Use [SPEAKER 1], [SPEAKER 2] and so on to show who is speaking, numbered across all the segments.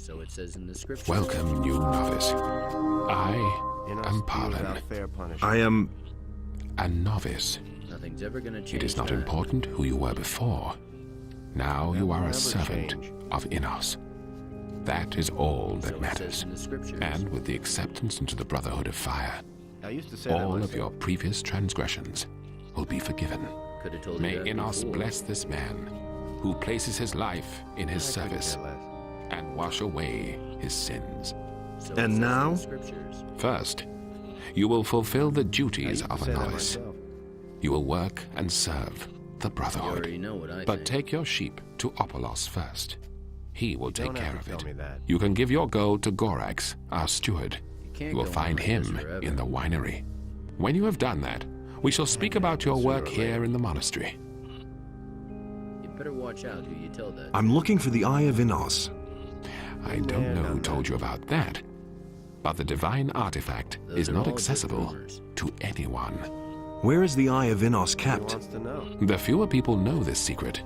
[SPEAKER 1] So it says in the scripture.
[SPEAKER 2] Welcome, new novice. I am Parlin.
[SPEAKER 3] I am...
[SPEAKER 2] A novice.
[SPEAKER 1] Nothing's ever gonna change.
[SPEAKER 2] It is not
[SPEAKER 1] that.
[SPEAKER 2] important who you were before. Now you are a servant of Innos. That is all that
[SPEAKER 1] So it says
[SPEAKER 2] matters.
[SPEAKER 1] in the scriptures.
[SPEAKER 2] And with the acceptance into the Brotherhood of Fire, all of your previous transgressions will be forgiven.
[SPEAKER 1] Coulda told you
[SPEAKER 2] May
[SPEAKER 1] that
[SPEAKER 2] Innos
[SPEAKER 1] before.
[SPEAKER 2] bless this man who places his life in his service and wash away his sins.
[SPEAKER 1] So it
[SPEAKER 3] And
[SPEAKER 1] says in
[SPEAKER 3] now?
[SPEAKER 1] the scriptures.
[SPEAKER 2] First, you will fulfill the duties of a novice. You will work and serve the
[SPEAKER 1] You
[SPEAKER 2] Brotherhood.
[SPEAKER 1] already know what I
[SPEAKER 2] But
[SPEAKER 1] think.
[SPEAKER 2] take your sheep to Opolos first. He will take
[SPEAKER 4] don't
[SPEAKER 2] care
[SPEAKER 4] have
[SPEAKER 2] of
[SPEAKER 4] to
[SPEAKER 2] it.
[SPEAKER 4] tell me that.
[SPEAKER 2] You can give your gold to Gorax, our steward.
[SPEAKER 1] can't
[SPEAKER 2] You will
[SPEAKER 1] go on
[SPEAKER 2] find
[SPEAKER 1] like this
[SPEAKER 2] him
[SPEAKER 1] forever.
[SPEAKER 2] in the winery. When you have done that, we shall speak about your work here in the monastery.
[SPEAKER 1] You better watch out who you tell that.
[SPEAKER 3] I'm looking for the Eye of Innos.
[SPEAKER 2] I don't know who told you about that, but the divine artifact
[SPEAKER 1] Those
[SPEAKER 2] is
[SPEAKER 1] are
[SPEAKER 2] not
[SPEAKER 1] all just
[SPEAKER 2] accessible
[SPEAKER 1] rumors.
[SPEAKER 2] to anyone.
[SPEAKER 3] Where is the Eye of Innos
[SPEAKER 4] He
[SPEAKER 3] kept?
[SPEAKER 4] wants to know.
[SPEAKER 2] The fewer people know this secret,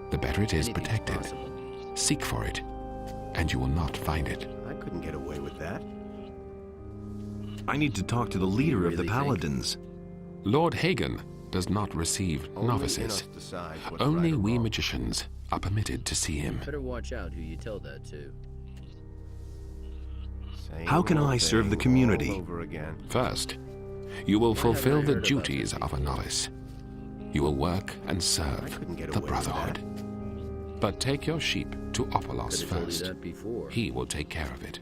[SPEAKER 2] the better it is
[SPEAKER 1] Anything's
[SPEAKER 2] protected.
[SPEAKER 1] possible.
[SPEAKER 2] Seek for it, and you will not find it.
[SPEAKER 4] I couldn't get away with that.
[SPEAKER 3] I need to talk to the leader of the
[SPEAKER 1] really think?
[SPEAKER 3] Paladins.
[SPEAKER 2] Lord Hagen does not receive
[SPEAKER 4] Only
[SPEAKER 2] novices.
[SPEAKER 4] Innos decides what's
[SPEAKER 2] Only
[SPEAKER 4] right or
[SPEAKER 2] we
[SPEAKER 4] wrong.
[SPEAKER 2] magicians are permitted to see him.
[SPEAKER 1] Better watch out who you tell that to.
[SPEAKER 4] Same
[SPEAKER 3] How can
[SPEAKER 4] old
[SPEAKER 3] I serve the
[SPEAKER 4] thing
[SPEAKER 3] community?
[SPEAKER 4] all over again.
[SPEAKER 2] First, you will
[SPEAKER 1] Why
[SPEAKER 2] fulfill
[SPEAKER 1] haven't I
[SPEAKER 2] the
[SPEAKER 1] heard about
[SPEAKER 2] duties
[SPEAKER 1] this
[SPEAKER 2] of a
[SPEAKER 1] before?
[SPEAKER 2] novice. You will work and
[SPEAKER 4] I
[SPEAKER 2] serve
[SPEAKER 4] couldn't get
[SPEAKER 2] the
[SPEAKER 4] away with
[SPEAKER 2] Brotherhood. But take your sheep to Opolos
[SPEAKER 1] Coulda told you
[SPEAKER 2] first.
[SPEAKER 1] that before.
[SPEAKER 2] He will take care of it.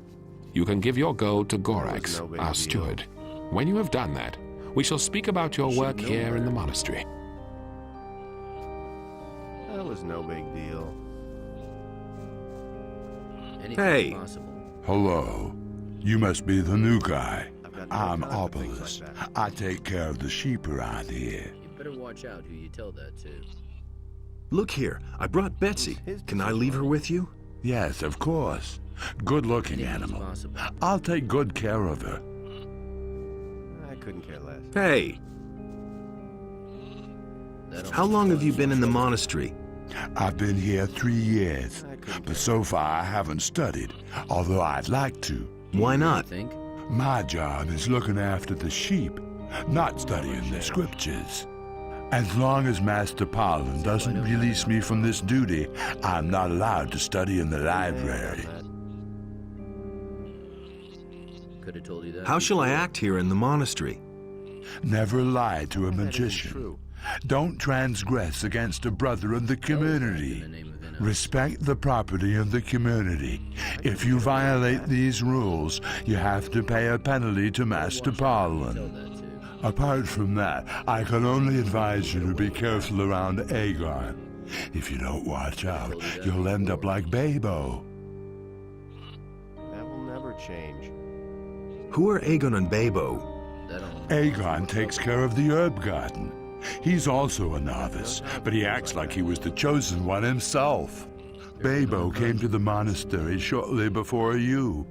[SPEAKER 2] You can give your gold to Gorax,
[SPEAKER 4] no big
[SPEAKER 2] our
[SPEAKER 4] deal.
[SPEAKER 2] steward. When you have done that, we shall speak about your
[SPEAKER 1] You should
[SPEAKER 2] work
[SPEAKER 1] know
[SPEAKER 2] here in the
[SPEAKER 1] that.
[SPEAKER 2] monastery.
[SPEAKER 4] That was no big deal.
[SPEAKER 1] Anything's
[SPEAKER 3] Hey.
[SPEAKER 1] possible.
[SPEAKER 5] Hello. You must be the new guy.
[SPEAKER 4] I've got no
[SPEAKER 5] I'm
[SPEAKER 4] time for things
[SPEAKER 5] Opolis.
[SPEAKER 4] like that.
[SPEAKER 5] I take care of the sheep around here.
[SPEAKER 1] You better watch out who you tell that to.
[SPEAKER 3] Look here, I brought Betsy.
[SPEAKER 4] His
[SPEAKER 3] Can I leave her with you?
[SPEAKER 5] Yes, of course. Good-looking
[SPEAKER 1] Anything's
[SPEAKER 5] animal.
[SPEAKER 1] possible.
[SPEAKER 5] I'll take good care of her.
[SPEAKER 4] I couldn't care less.
[SPEAKER 3] Hey,
[SPEAKER 1] That
[SPEAKER 3] how
[SPEAKER 1] almost
[SPEAKER 3] long have
[SPEAKER 1] caused
[SPEAKER 3] you
[SPEAKER 1] some
[SPEAKER 3] been in the
[SPEAKER 1] trouble.
[SPEAKER 3] monastery?
[SPEAKER 5] I've been here 3 years,
[SPEAKER 4] I couldn't
[SPEAKER 5] but
[SPEAKER 4] care
[SPEAKER 5] so far I haven't studied, although I'd like to.
[SPEAKER 3] Why not?
[SPEAKER 1] You think?
[SPEAKER 5] My job is looking after the sheep, not studying the scriptures. As long as Master Parlin doesn't release me from this duty, I'm not allowed to study in the library.
[SPEAKER 1] Could have told you that.
[SPEAKER 3] How shall I
[SPEAKER 1] before.
[SPEAKER 3] act here in the monastery?
[SPEAKER 5] Never lie to a
[SPEAKER 4] That isn't
[SPEAKER 5] magician.
[SPEAKER 4] true.
[SPEAKER 5] Don't transgress against a brother of the
[SPEAKER 1] In
[SPEAKER 5] community.
[SPEAKER 1] the name of Innos.
[SPEAKER 5] Respect the property of the community. If you violate these rules, you have to pay a penalty to Master
[SPEAKER 1] Watch out who you tell
[SPEAKER 5] Parlin.
[SPEAKER 1] that to.
[SPEAKER 5] Apart from that, I can only advise you to be careful around Aegon. If you don't watch out, you'll end up like Babo.
[SPEAKER 4] That will never change.
[SPEAKER 3] Who are Aegon and Babo?
[SPEAKER 1] That almost
[SPEAKER 5] Aegon takes care of the herb garden. He's also a novice, but he acts like he was the chosen one himself. Babo came to the monastery shortly before you.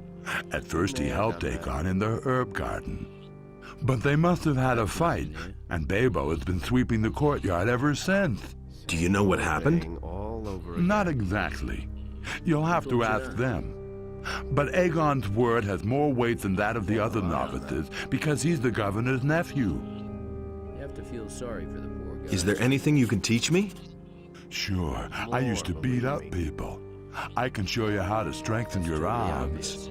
[SPEAKER 5] At first he helped Aegon in the herb garden. But they must have had a fight, and Babo has been sweeping the courtyard ever since.
[SPEAKER 3] Do you know what happened?
[SPEAKER 4] Thing all over again.
[SPEAKER 5] Not exactly. You'll have to ask them. But Aegon's word has more weight than that of the other novices because he's the governor's nephew.
[SPEAKER 1] You have to feel sorry for the poor guy.
[SPEAKER 3] Is there anything you can teach me?
[SPEAKER 5] Sure, I used to beat up people. I can show you how to strengthen your arms.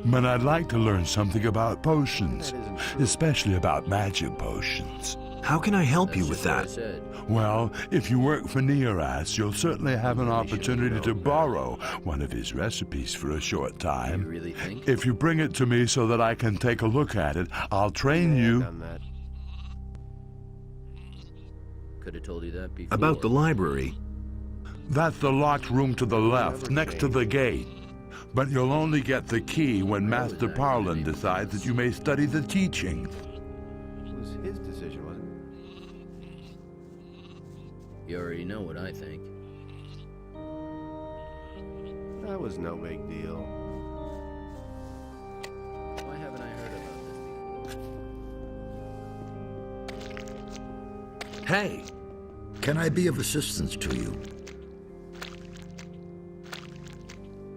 [SPEAKER 5] But I'd like to learn something about potions, especially about magic potions.
[SPEAKER 3] How can I help you
[SPEAKER 1] That's
[SPEAKER 3] with
[SPEAKER 1] just what I
[SPEAKER 3] that?
[SPEAKER 1] said.
[SPEAKER 5] Well, if you work for Neoras, you'll certainly have an opportunity to borrow one of his recipes for a short
[SPEAKER 1] You
[SPEAKER 5] time.
[SPEAKER 1] really think?
[SPEAKER 5] If you bring it to me so that I can take a look at it, I'll train
[SPEAKER 4] Yeah,
[SPEAKER 5] you.
[SPEAKER 4] done that.
[SPEAKER 1] Could have told you that before.
[SPEAKER 3] About the library.
[SPEAKER 5] That's the locked room to the left, next to the gate. But you'll only get the key when Master Parlin decides that you may study the teachings.
[SPEAKER 4] It was his decision, wasn't
[SPEAKER 1] You already know what I think.
[SPEAKER 4] it? That was no big deal.
[SPEAKER 1] Why haven't I heard about this before?
[SPEAKER 6] Hey, can I be of assistance to you?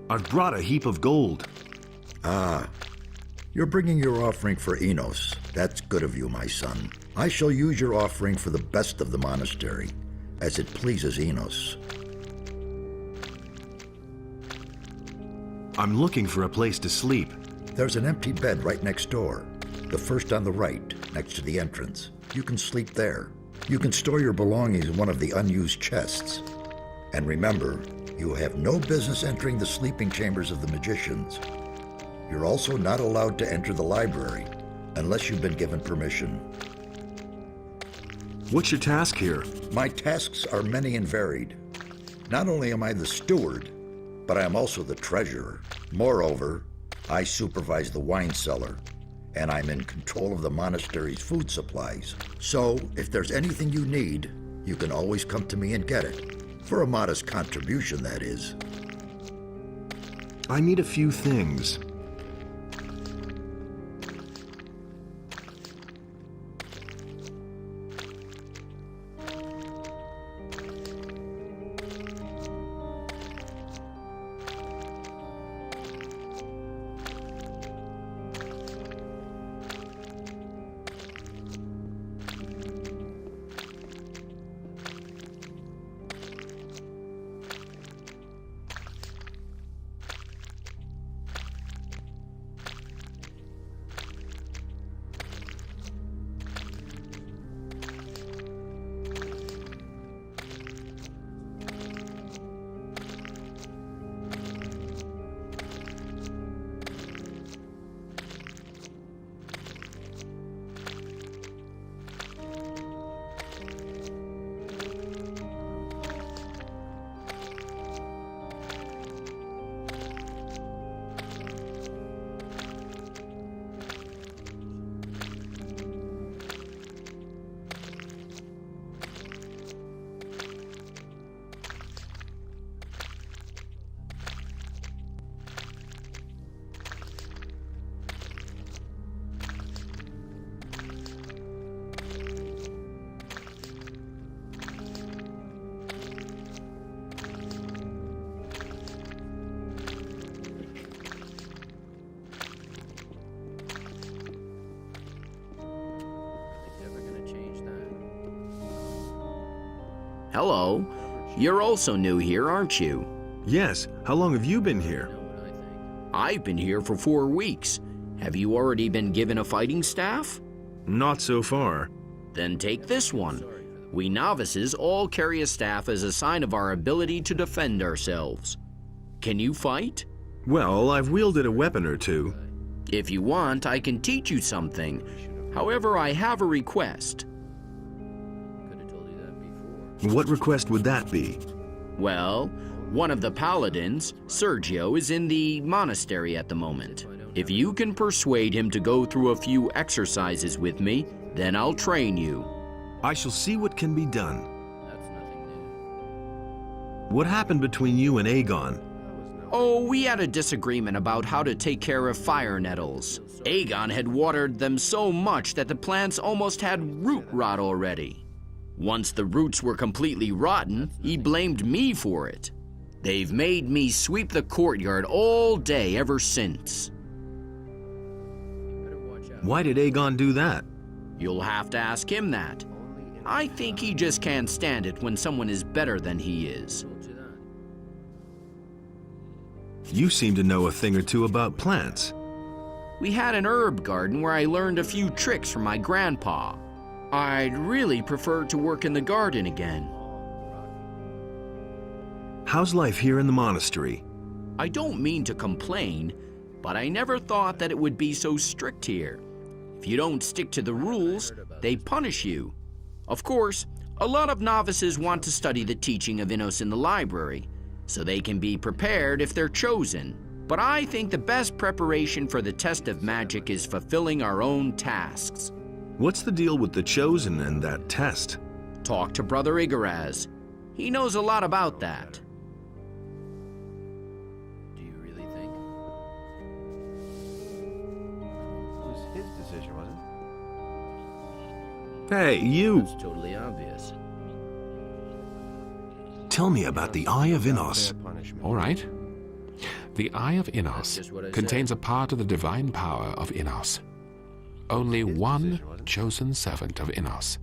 [SPEAKER 3] I've brought a heap of gold.
[SPEAKER 6] Ah, you're bringing your offering for Enos. That's good of you, my son. I shall use your offering for the best of the monastery, as it pleases Enos.
[SPEAKER 3] I'm looking for a place to sleep.
[SPEAKER 6] There's an empty bed right next door. The first on the right, next to the entrance. You can sleep there. You can store your belongings in one of the unused chests. And remember, you have no business entering the sleeping chambers of the magicians. You're also not allowed to enter the library, unless you've been given permission.
[SPEAKER 3] What's your task here?
[SPEAKER 6] My tasks are many and varied. Not only am I the steward, but I am also the treasurer. Moreover, I supervise the wine cellar, and I'm in control of the monastery's food supplies. So, if there's anything you need, you can always come to me and get it. For a modest contribution, that is.
[SPEAKER 3] I need a few things.
[SPEAKER 1] Hello. You're also new here, aren't you?
[SPEAKER 3] Yes, how long have you been here?
[SPEAKER 1] I've been here for 4 weeks. Have you already been given a fighting staff?
[SPEAKER 3] Not so far.
[SPEAKER 1] Then take this one. We novices all carry a staff as a sign of our ability to defend ourselves. Can you fight?
[SPEAKER 3] Well, I've wielded a weapon or two.
[SPEAKER 1] If you want, I can teach you something. However, I have a request.
[SPEAKER 3] What request would that be?
[SPEAKER 1] Well, one of the paladins, Sergio, is in the monastery at the moment. If you can persuade him to go through a few exercises with me, then I'll train you.
[SPEAKER 3] I shall see what can be done. What happened between you and Aegon?
[SPEAKER 1] Oh, we had a disagreement about how to take care of fire nettles. Aegon had watered them so much that the plants almost had root rot already. Once the roots were completely rotten, he blamed me for it. They've made me sweep the courtyard all day ever since.
[SPEAKER 3] Why did Aegon do that?
[SPEAKER 1] You'll have to ask him that. I think he just can't stand it when someone is better than he is.
[SPEAKER 3] You seem to know a thing or two about plants.
[SPEAKER 1] We had an herb garden where I learned a few tricks from my grandpa. I'd really prefer to work in the garden again.
[SPEAKER 3] How's life here in the monastery?
[SPEAKER 1] I don't mean to complain, but I never thought that it would be so strict here. If you don't stick to the rules, they punish you. Of course, a lot of novices want to study the teaching of Enos in the library, so they can be prepared if they're chosen. But I think the best preparation for the test of magic is fulfilling our own tasks.
[SPEAKER 3] What's the deal with the Chosen and that test?
[SPEAKER 1] Talk to Brother Igaraz. He knows a lot about that.
[SPEAKER 4] Do you really think? It was his decision, wasn't it?
[SPEAKER 3] Hey, you!
[SPEAKER 1] It's totally obvious.
[SPEAKER 3] Tell me about the Eye of Enos.
[SPEAKER 4] Fair punishment.
[SPEAKER 2] All right. The Eye of
[SPEAKER 1] That's
[SPEAKER 2] Innos
[SPEAKER 1] just what I
[SPEAKER 2] contains
[SPEAKER 1] said.
[SPEAKER 2] a part of the divine power of Innos. Only one
[SPEAKER 4] decision, wasn't it?
[SPEAKER 2] chosen servant of Innos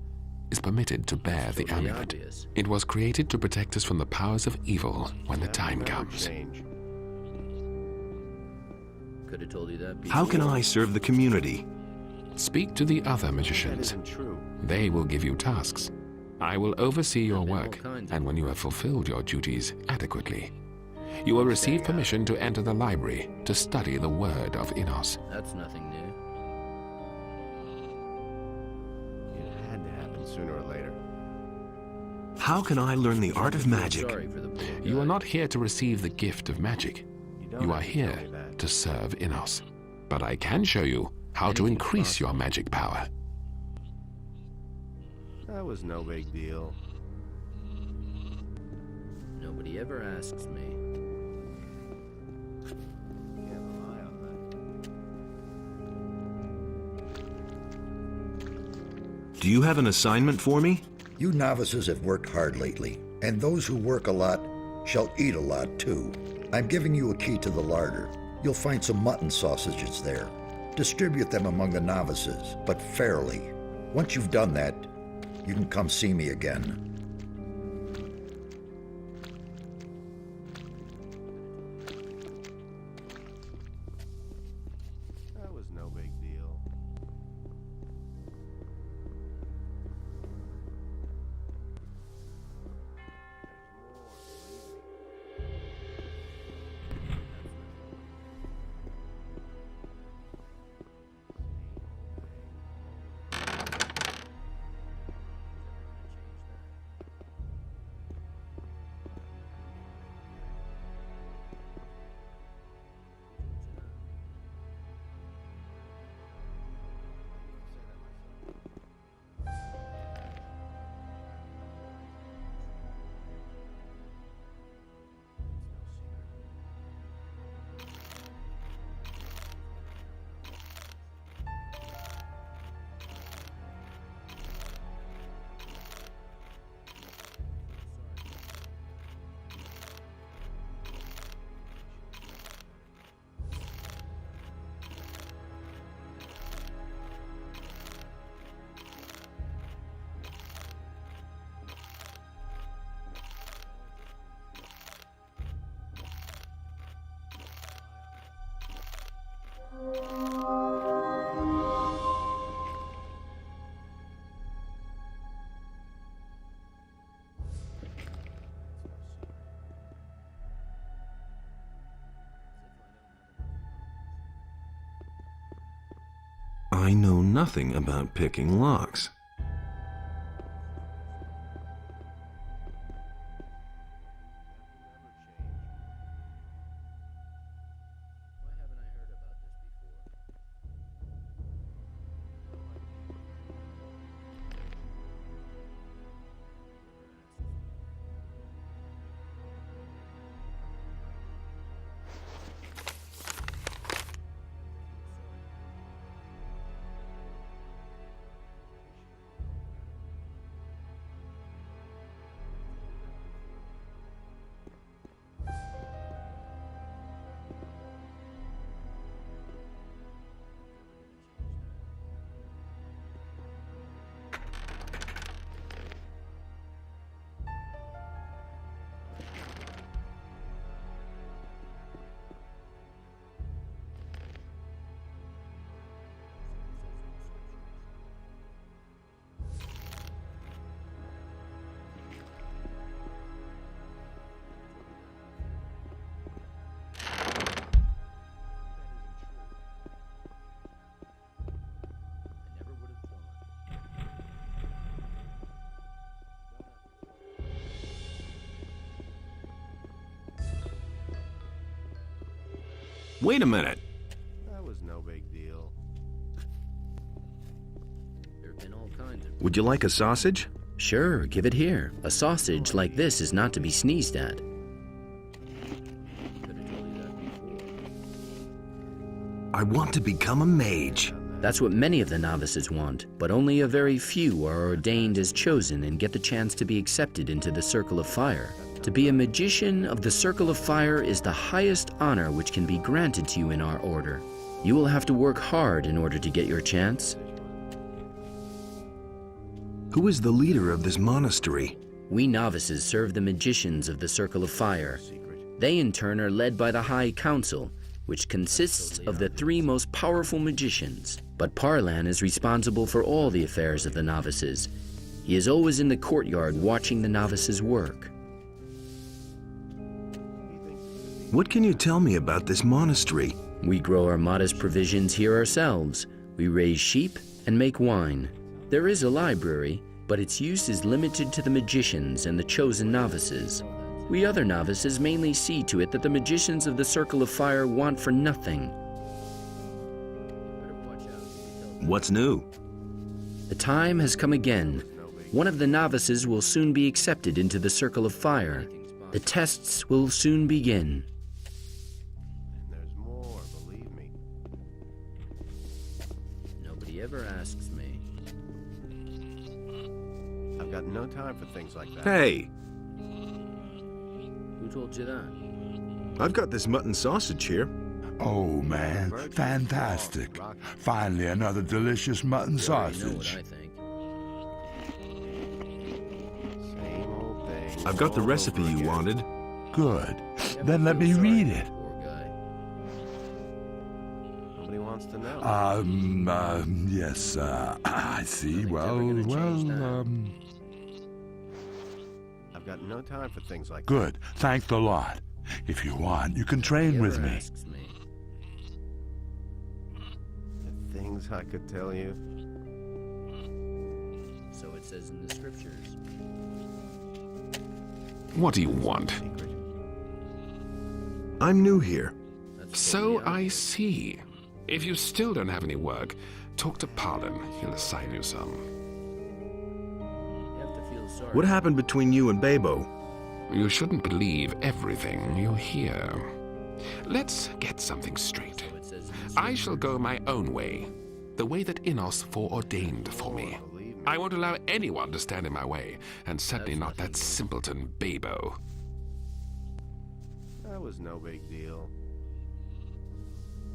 [SPEAKER 2] is permitted to bear the
[SPEAKER 1] Totally
[SPEAKER 2] amulet.
[SPEAKER 1] obvious.
[SPEAKER 2] It was created to protect us from the powers of evil when the
[SPEAKER 4] That
[SPEAKER 2] time
[SPEAKER 4] will never
[SPEAKER 2] comes.
[SPEAKER 4] change.
[SPEAKER 1] Could have told you that before.
[SPEAKER 3] How can I serve the community?
[SPEAKER 2] Speak to the other
[SPEAKER 4] That
[SPEAKER 2] magicians.
[SPEAKER 4] isn't true.
[SPEAKER 2] They will give you tasks. I will oversee your
[SPEAKER 1] There've been all
[SPEAKER 2] work,
[SPEAKER 1] kinds of
[SPEAKER 2] and when you have fulfilled your duties adequately, you will receive permission to enter the library to study the word of Innos.
[SPEAKER 1] That's nothing new.
[SPEAKER 4] It had to happen sooner or later.
[SPEAKER 3] How can I learn the art of magic?
[SPEAKER 1] Sorry for the poor
[SPEAKER 2] You
[SPEAKER 1] guy.
[SPEAKER 2] are not here to receive the gift of magic.
[SPEAKER 4] don't
[SPEAKER 2] You are
[SPEAKER 4] have to tell
[SPEAKER 2] here
[SPEAKER 4] me that.
[SPEAKER 2] to serve Innos. But I can show you how to
[SPEAKER 1] Anything's
[SPEAKER 2] increase your magic power.
[SPEAKER 4] That was no big deal.
[SPEAKER 1] Nobody ever asks me.
[SPEAKER 4] Can't rely on that.
[SPEAKER 3] Do you have an assignment for me?
[SPEAKER 6] You novices have worked hard lately, and those who work a lot shall eat a lot too. I'm giving you a key to the larder. You'll find some mutton sausages there. Distribute them among the novices, but fairly. Once you've done that, you can come see me again.
[SPEAKER 4] That was no big deal.
[SPEAKER 3] I know nothing about picking locks.
[SPEAKER 1] Why haven't I heard about this before? I never would have thought.
[SPEAKER 3] Wait a minute.
[SPEAKER 4] That was no big deal.
[SPEAKER 1] There have been all kinds of.
[SPEAKER 3] Would you like a sausage?
[SPEAKER 1] Sure, give it here. A sausage like this is not to be sneezed at. Could have told you that before.
[SPEAKER 3] I want to become a mage.
[SPEAKER 1] That's what many of the novices want, but only a very few are ordained as chosen and get the chance to be accepted into the Circle of Fire. To be a magician of the Circle of Fire is the highest honor which can be granted to you in our order. You will have to work hard in order to get your chance.
[SPEAKER 3] Who is the leader of this monastery?
[SPEAKER 1] We novices serve the magicians of the Circle of Fire. They in turn are led by the High Council, which consists of the 3 most powerful magicians. But Parlan is responsible for all the affairs of the novices. He is always in the courtyard watching the novices work.
[SPEAKER 3] What can you tell me about this monastery?
[SPEAKER 1] We grow our modest provisions here ourselves. We raise sheep and make wine. There is a library, but its use is limited to the magicians and the chosen novices. We other novices mainly see to it that the magicians of the Circle of Fire want for nothing.
[SPEAKER 3] What's new?
[SPEAKER 1] The time has come again. One of the novices will soon be accepted into the Circle of Fire. The tests will soon begin.
[SPEAKER 4] And there's more, believe me.
[SPEAKER 1] Nobody ever asks me.
[SPEAKER 4] I've got no time for things like that.
[SPEAKER 3] Hey,
[SPEAKER 1] Who told you that?
[SPEAKER 3] I've got this mutton sausage here.
[SPEAKER 5] Oh, man, fantastic. Finally, another delicious mutton
[SPEAKER 1] You already know
[SPEAKER 5] sausage.
[SPEAKER 1] what I think.
[SPEAKER 4] Same old thing.
[SPEAKER 3] I've got the
[SPEAKER 4] all
[SPEAKER 3] recipe
[SPEAKER 4] over
[SPEAKER 3] you
[SPEAKER 4] again.
[SPEAKER 3] wanted.
[SPEAKER 5] Good. Then let me read it.
[SPEAKER 1] Poor guy.
[SPEAKER 4] Nobody wants to know.
[SPEAKER 5] Yes, I see.
[SPEAKER 1] Nothing's
[SPEAKER 5] Well,
[SPEAKER 1] ever gonna change that.
[SPEAKER 4] I've got no time for things like
[SPEAKER 5] Good. Thanks a lot. If you want, you can train
[SPEAKER 1] Nobody
[SPEAKER 5] with
[SPEAKER 1] ever
[SPEAKER 5] me.
[SPEAKER 1] asks me.
[SPEAKER 4] that. Things I could tell you.
[SPEAKER 1] So it says in the scriptures.
[SPEAKER 2] What do you want?
[SPEAKER 4] Secret.
[SPEAKER 3] I'm new here.
[SPEAKER 1] That's
[SPEAKER 2] So
[SPEAKER 1] what we are.
[SPEAKER 2] I see. If you still don't have any work, talk to Parlan. He'll assign you some.
[SPEAKER 1] You have to feel sorry.
[SPEAKER 3] What happened between you and Babo?
[SPEAKER 2] You shouldn't believe everything you hear. Let's get something straight.
[SPEAKER 1] So it says in the
[SPEAKER 2] I shall go my own way, the way that Innos foreordained for me.
[SPEAKER 4] Believe me.
[SPEAKER 2] I won't allow anyone to stand in my way, and certainly not that simpleton Babo.
[SPEAKER 4] That was no big deal.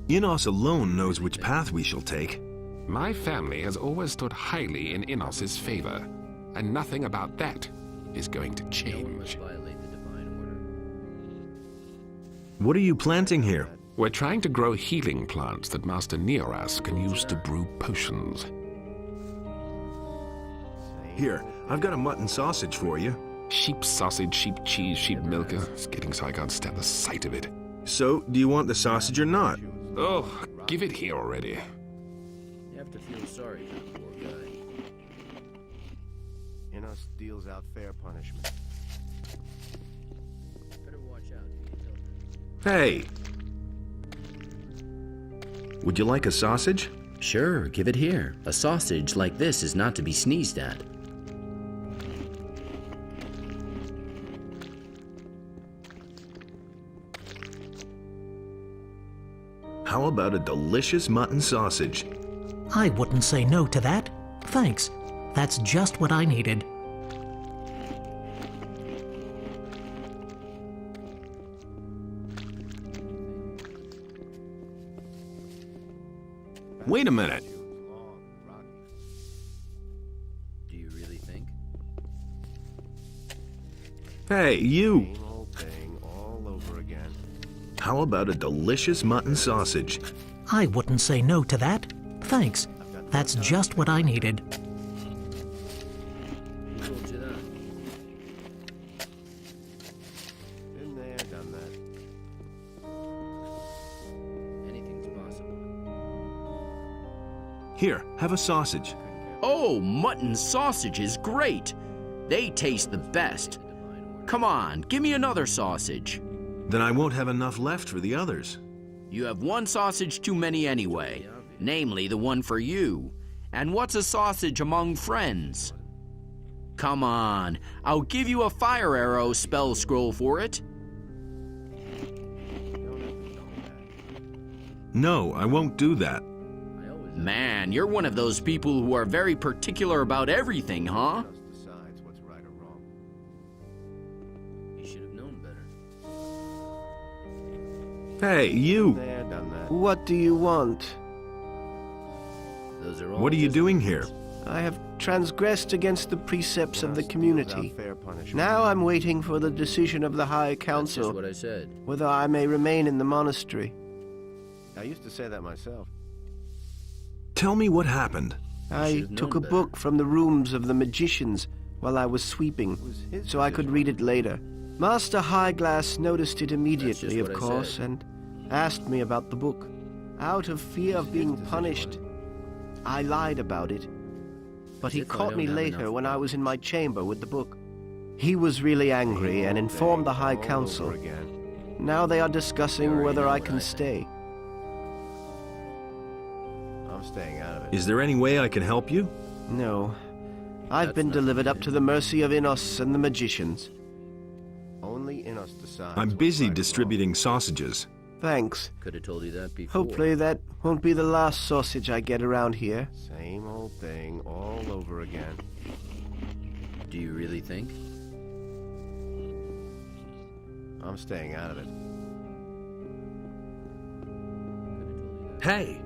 [SPEAKER 3] Innos alone knows which path we shall take.
[SPEAKER 2] My family has always stood highly in Innos's favor, and nothing about that is going to
[SPEAKER 1] No one must
[SPEAKER 2] change.
[SPEAKER 1] violate the divine order.
[SPEAKER 3] What are you planting here?
[SPEAKER 2] We're trying to grow healing plants that Master Neoras can use to brew potions.
[SPEAKER 4] Same
[SPEAKER 3] Here,
[SPEAKER 4] old
[SPEAKER 3] I've got a mutton sausage for you.
[SPEAKER 2] Sheep sausage, sheep cheese, sheep milk. It's getting so I can't stand the sight of it.
[SPEAKER 3] So, do you want the sausage or not?
[SPEAKER 2] Oh, give it here already.
[SPEAKER 1] You have to feel sorry for the poor guy.
[SPEAKER 4] Innos deals out fair punishment.
[SPEAKER 1] Better watch out who you tell them.
[SPEAKER 3] Hey! Would you like a sausage?
[SPEAKER 1] Sure, give it here. A sausage like this is not to be sneezed at.
[SPEAKER 3] How about a delicious mutton sausage?
[SPEAKER 7] I wouldn't say no to that. Thanks. That's just what I needed.
[SPEAKER 3] Wait a minute.
[SPEAKER 4] Long, rocky.
[SPEAKER 1] Do you really think?
[SPEAKER 3] Hey, you!
[SPEAKER 4] Same old thing all over again.
[SPEAKER 3] How about a delicious mutton sausage?
[SPEAKER 7] I wouldn't say no to that. Thanks. That's just what I needed.
[SPEAKER 1] Who told you that?
[SPEAKER 4] Been there, done that.
[SPEAKER 1] Anything's possible.
[SPEAKER 3] Here, have a sausage.
[SPEAKER 1] Oh, mutton sausage is great. They taste the best. Come on, give me another sausage.
[SPEAKER 3] Then I won't have enough left for the others.
[SPEAKER 1] You have one sausage too many anyway, namely the one for you. And what's a sausage among friends? Come on, I'll give you a fire arrow spell scroll for it.
[SPEAKER 4] You don't have to tell me that.
[SPEAKER 3] No, I won't do that.
[SPEAKER 1] Man, you're one of those people who are very particular about everything, huh?
[SPEAKER 4] Innos decides what's right or wrong.
[SPEAKER 1] You should
[SPEAKER 3] Hey, you!
[SPEAKER 4] There, done that.
[SPEAKER 8] What do you want?
[SPEAKER 4] Those are all
[SPEAKER 3] What are you
[SPEAKER 4] just
[SPEAKER 3] doing here?
[SPEAKER 8] I have transgressed against the precepts of the
[SPEAKER 4] without
[SPEAKER 8] community.
[SPEAKER 4] fair punishment.
[SPEAKER 8] Now I'm waiting for the decision of the High
[SPEAKER 1] That's just
[SPEAKER 8] Council,
[SPEAKER 1] what I said.
[SPEAKER 8] whether I may remain in the monastery.
[SPEAKER 4] I used to say that myself.
[SPEAKER 3] Tell me what happened.
[SPEAKER 8] I
[SPEAKER 1] should've
[SPEAKER 8] took a
[SPEAKER 1] known better.
[SPEAKER 8] book from the rooms of the magicians while I was sweeping,
[SPEAKER 4] his
[SPEAKER 8] so I could read it later. Master Highglass noticed it immediately,
[SPEAKER 1] what
[SPEAKER 8] of
[SPEAKER 1] I
[SPEAKER 8] course,
[SPEAKER 1] said.
[SPEAKER 8] and asked me about the book. Out of fear of being punished, I lied about it. But he
[SPEAKER 1] As if I
[SPEAKER 8] caught
[SPEAKER 1] don't
[SPEAKER 8] me
[SPEAKER 1] have
[SPEAKER 8] later
[SPEAKER 1] enough
[SPEAKER 8] when I was in
[SPEAKER 1] problems.
[SPEAKER 8] my chamber with the book. He was really angry and informed the High
[SPEAKER 4] All
[SPEAKER 8] Council.
[SPEAKER 4] over again.
[SPEAKER 8] Now they are discussing
[SPEAKER 1] already
[SPEAKER 8] whether
[SPEAKER 1] know
[SPEAKER 8] I
[SPEAKER 1] what
[SPEAKER 8] can
[SPEAKER 1] I think.
[SPEAKER 8] stay.
[SPEAKER 4] I'm staying out of it.
[SPEAKER 3] Is there any way I can help you?
[SPEAKER 8] No. I've
[SPEAKER 1] That's
[SPEAKER 8] been
[SPEAKER 1] nothing
[SPEAKER 8] delivered up
[SPEAKER 1] new.
[SPEAKER 8] to the mercy of Innos and the magicians.
[SPEAKER 4] Only in us decides.
[SPEAKER 3] I'm
[SPEAKER 4] what's
[SPEAKER 3] busy
[SPEAKER 4] right and
[SPEAKER 3] distributing sausages.
[SPEAKER 8] Thanks.
[SPEAKER 1] Could have told you that before.
[SPEAKER 8] Hopefully that won't be the last sausage I get around here.
[SPEAKER 4] wrong. Same old thing all over again.
[SPEAKER 1] Do you really think?
[SPEAKER 4] I'm staying out of it.
[SPEAKER 3] Hey!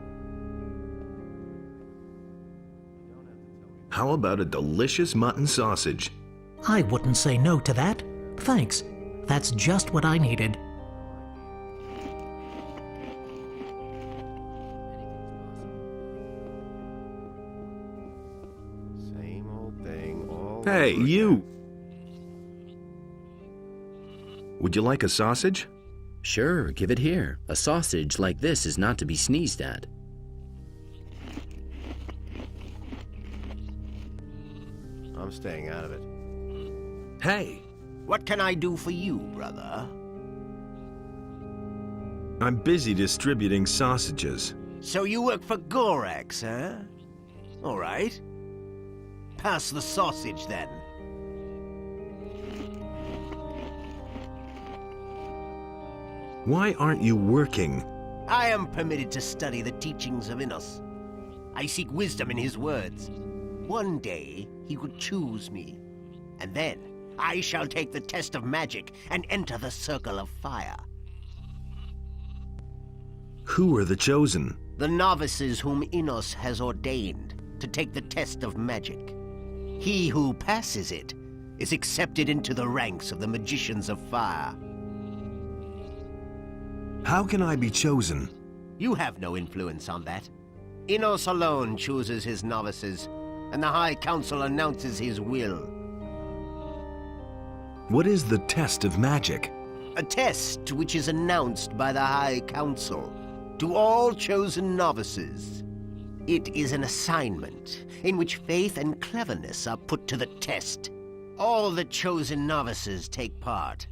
[SPEAKER 3] How about a delicious mutton sausage?
[SPEAKER 7] I wouldn't say no to that. Thanks. That's just what I needed.
[SPEAKER 4] Same old thing all
[SPEAKER 3] Hey,
[SPEAKER 4] over
[SPEAKER 3] you! Would you like a sausage?
[SPEAKER 1] Sure, give it here. A sausage like this is not to be sneezed at.
[SPEAKER 4] again. I'm staying out of it.
[SPEAKER 3] Hey!
[SPEAKER 9] What can I do for you, brother?
[SPEAKER 3] I'm busy distributing sausages.
[SPEAKER 9] So you work for Gorax, huh? All right. Pass the sausage, then.
[SPEAKER 3] Why aren't you working?
[SPEAKER 9] I am permitted to study the teachings of Innos. I seek wisdom in his words. One day, he would choose me. And then, I shall take the test of magic and enter the circle of fire.
[SPEAKER 3] Who are the chosen?
[SPEAKER 9] The novices whom Innos has ordained to take the test of magic. He who passes it is accepted into the ranks of the magicians of fire.
[SPEAKER 3] How can I be chosen?
[SPEAKER 9] You have no influence on that. Innos alone chooses his novices, and the High Council announces his will.
[SPEAKER 3] What is the test of magic?
[SPEAKER 9] A test which is announced by the High Council to all chosen novices. It is an assignment in which faith and cleverness are put to the test. All the chosen novices take part,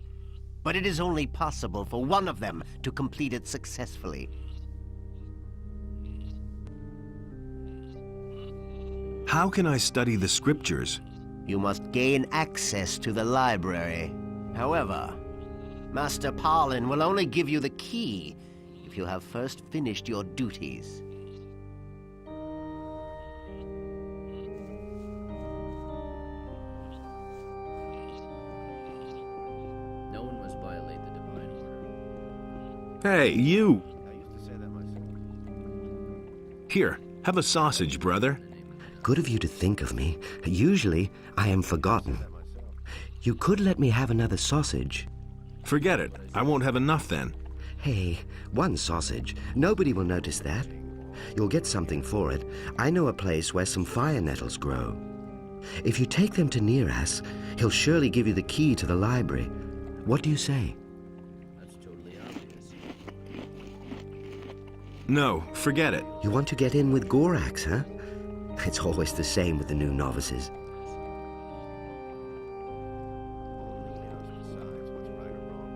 [SPEAKER 9] but it is only possible for one of them to complete it successfully.
[SPEAKER 3] How can I study the scriptures?
[SPEAKER 9] You must gain access to the library. However, Master Parlin will only give you the key if you have first finished your duties.
[SPEAKER 1] No one must violate the divine order.
[SPEAKER 3] Hey, you!
[SPEAKER 4] I used to say that myself.
[SPEAKER 3] Here, have a sausage, brother.
[SPEAKER 10] Good of you to think of me. Usually, I am forgotten. You could let me have another sausage.
[SPEAKER 3] Forget it. I won't have enough then.
[SPEAKER 10] Hey, one sausage. Nobody will notice that. You'll get something for it. I know a place where some fire nettles grow. If you take them to Neoras, he'll surely give you the key to the library. What do you say?
[SPEAKER 1] That's totally obvious.
[SPEAKER 3] No, forget it.
[SPEAKER 10] You want to get in with Gorax, huh? It's always the same with the new novices.
[SPEAKER 4] Only in us decides what's right or wrong.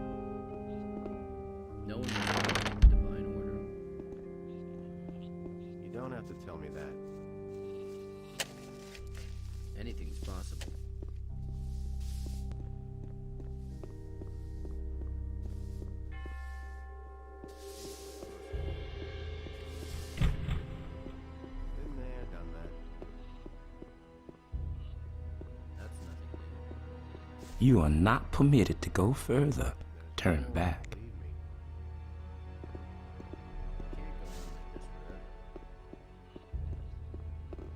[SPEAKER 1] No one must violate the divine order.
[SPEAKER 4] You don't have to tell me that.
[SPEAKER 1] Anything's possible.
[SPEAKER 4] Been there, done that.
[SPEAKER 1] That's nothing new.
[SPEAKER 11] You are not permitted to go further. Turn back.
[SPEAKER 4] Believe me.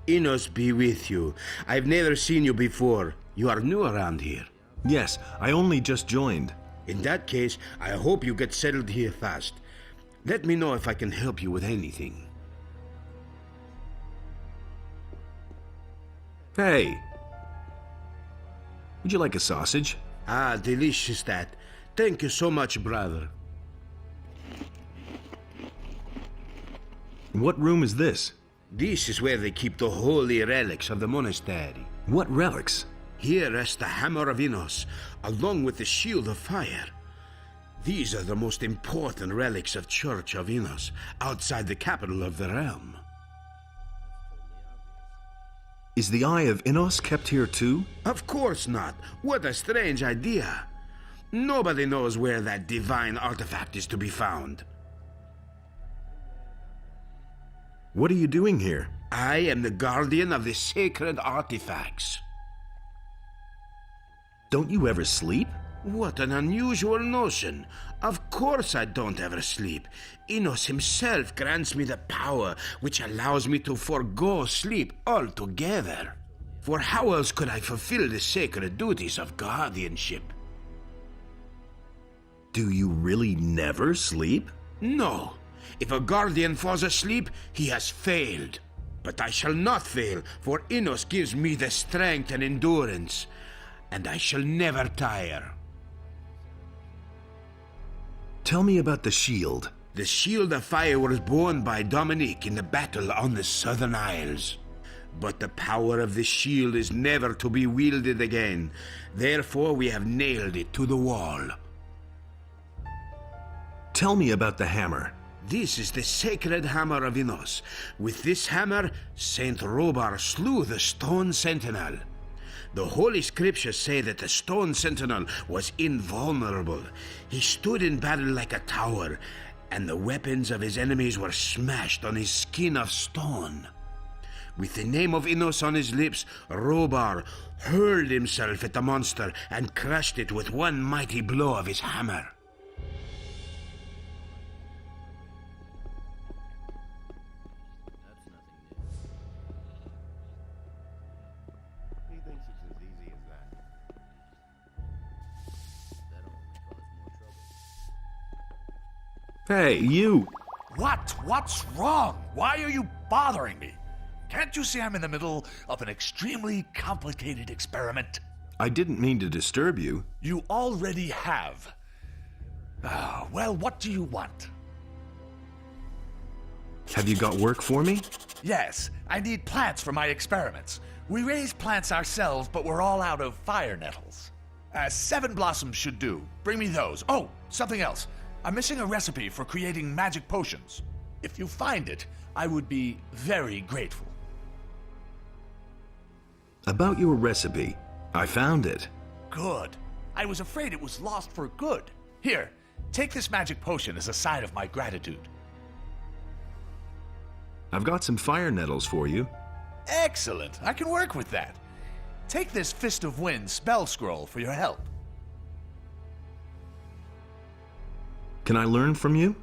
[SPEAKER 11] Enos be with you. I've never seen you before. You are new around here.
[SPEAKER 3] Yes, I only just joined.
[SPEAKER 11] In that case, I hope you get settled here fast. Let me know if I can help you with anything.
[SPEAKER 3] Hey! Would you like a sausage?
[SPEAKER 11] Ah, delicious that. Thank you so much, brother.
[SPEAKER 3] What room is this?
[SPEAKER 11] This is where they keep the holy relics of the monastery.
[SPEAKER 3] What relics?
[SPEAKER 11] Here rests the Hammer of Enos, along with the Shield of Fire. These are the most important relics of Church of Enos, outside the capital of the realm.
[SPEAKER 3] Is the Eye of Enos kept here too?
[SPEAKER 11] Of course not. What a strange idea. Nobody knows where that divine artifact is to be found.
[SPEAKER 3] What are you doing here?
[SPEAKER 11] I am the guardian of the sacred artifacts.
[SPEAKER 3] Don't you ever sleep?
[SPEAKER 11] What an unusual notion. Of course I don't ever sleep. Enos himself grants me the power which allows me to forego sleep altogether. For how else could I fulfill the sacred duties of guardianship?
[SPEAKER 3] Do you really never sleep?
[SPEAKER 11] No. If a guardian falls asleep, he has failed. But I shall not fail, for Enos gives me the strength and endurance, and I shall never tire.
[SPEAKER 3] Tell me about the shield.
[SPEAKER 11] The Shield of Fire was borne by Dominique in the battle on the Southern Isles. But the power of the shield is never to be wielded again. Therefore, we have nailed it to the wall.
[SPEAKER 3] Tell me about the hammer.
[SPEAKER 11] This is the sacred hammer of Enos. With this hammer, Saint Robar slew the stone sentinel. The Holy Scriptures say that the stone sentinel was invulnerable. He stood in battle like a tower, and the weapons of his enemies were smashed on his skin of stone. With the name of Enos on his lips, Robar hurled himself at the monster and crushed it with one mighty blow of his hammer.
[SPEAKER 4] He thinks it's as easy as that. That'll only cause more trouble.
[SPEAKER 3] Hey, you!
[SPEAKER 12] What? What's wrong? Why are you bothering me? Can't you see I'm in the middle of an extremely complicated experiment?
[SPEAKER 3] I didn't mean to disturb you.
[SPEAKER 12] You already have. Well, what do you want?
[SPEAKER 3] Have you got work for me?
[SPEAKER 12] Yes, I need plants for my experiments. We raise plants ourselves, but we're all out of fire nettles. 7 blossoms should do. Bring me those. Oh, something else. I'm missing a recipe for creating magic potions. If you find it, I would be very grateful.
[SPEAKER 3] About your recipe. I found it.
[SPEAKER 12] Good. I was afraid it was lost for good. Here, take this magic potion as a sign of my gratitude.
[SPEAKER 3] I've got some fire nettles for you.
[SPEAKER 12] Excellent. I can work with that. Take this Fist of Wind spell scroll for your help.
[SPEAKER 3] Can I learn from you?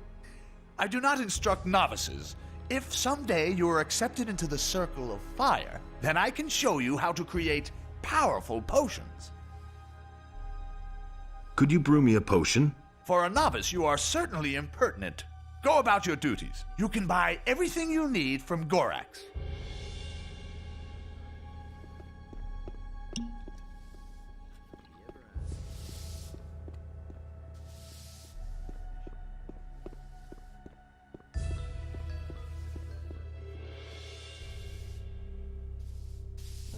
[SPEAKER 12] I do not instruct novices. If someday you are accepted into the Circle of Fire, then I can show you how to create powerful potions.
[SPEAKER 3] Could you brew me a potion?
[SPEAKER 12] For a novice, you are certainly impertinent. Go about your duties. You can buy everything you need from Gorax.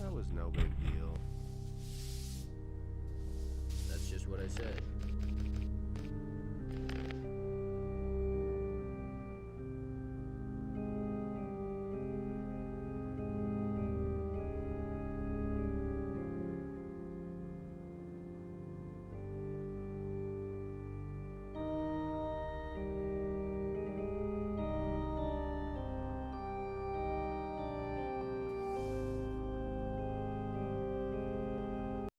[SPEAKER 4] That was no big deal. That's just what I said.